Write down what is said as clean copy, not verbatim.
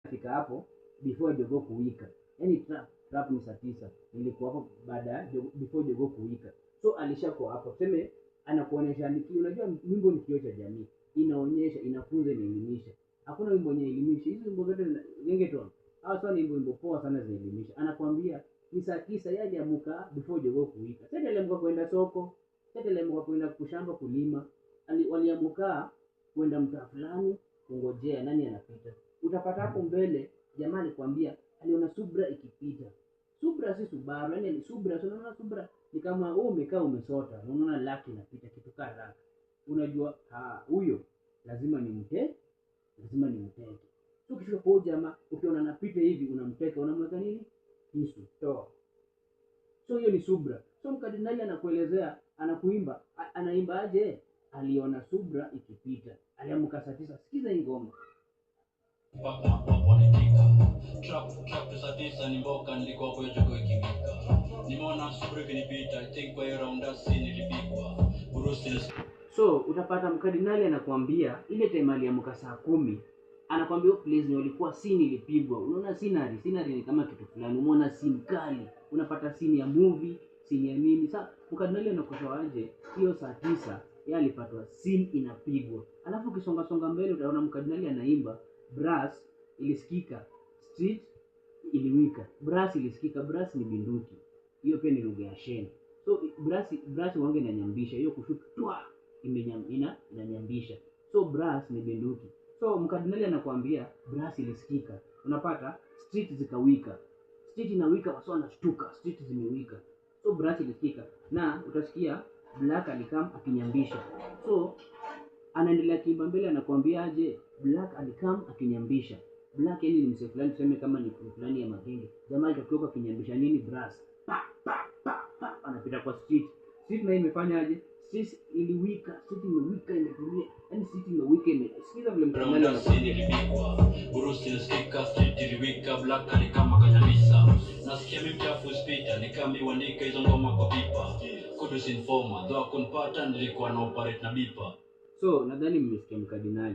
fika hapo before jogoo kuwika. Yaani trap ni saa 9. Nilikuwa hapo baada before jogoo kuwika. So alishakuwa hapo. Tuseme anakuonyesha unajua wimbo ni kioo cha jamii. Inaonyesha, inafunza, inaelimisha. Hakuna wimbo yenye elimisha. Hizo wimbo zote gengeton. Sasa ni wimbo poa sana zinaelimisha. Anakuambia ni saa 9 yeye aliamka before jogoo kuwika. Sasa aliamka kwenda soko, sasa aliamka kwenda kushamba kulima. Waliamka kwenda mtaa fulani kungojea nani anapita. Utapata hapo mbele jamaa alikwambia aliona Subra ikipita. Subra si Subaru, yani Subra, unaona Subra ni kama wewe umekaa umesota, unaona laki inapita kitu kama laki. Unajua huyo lazima nimteke. So ukifika kwa jamaa ukiona anapita hivi unamteka, unamweka nini? Kisu. So hiyo ni Subra. So mkardinali anakuelezea, anakuimba, anaimba aje? Aliona Subra ikipita. Aliamka saa 9. Sikiza hii ngoma. Trap saa 9 ni mboka nilikuwa kwa jogoo ikiwika. Nimeona Subra ikinipita, I think kwa around that nilipigwa. So utapata mkardinali anakuambia ile time aliamka saa 10, anakuambia please ni walikuwa scene ilipigwa. Unaona scenery ni kama kitu fulani. Umeona scene kali, unapata scene ya movie, scene ya nini. Sasa mkardinali anakutoa aje hiyo saa 9 yeye alipatwa scene inapigwa. Alafu ukisonga mbele utaona mkardinali anaimba brass ilisikika, street iliwika. Brass ilisikika, brass ni binduki. Hiyo pia ni lugha ya Sheng. So brass wange inanyambisha, hiyo kushuka inanyambisha. So brass ni binduki. So mkardinali anakuambia brass ilisikika. Unapata street zikawika. Street inawika, watu wanashtuka, street zimewika. So brass ilisikika na utasikia Black alikam akinyambisha. So anaendelea kiimba mbele anakuambia aje Black alikam akinyambisha. Black yani ni msee fulani, tuseme kama ni fulani ya magenge. Jamaa alitoka kinyambisha nini? Brass. Anapita kwa street. Street na imefanya aje? Street iliwika, street imewika, imetulia. Yaani street imewika, sikiza vile mkardinali anapigwa. Burusi ilisikika, street iliwika, Black alikama kanyambisha. Nasikia mimi mchafu spita, nikambiandika hizo ngoma kwa pipa. Kudus informer, though kunipata nilikuwa na operate na bipa. So nadhani mmesikia mkardinali.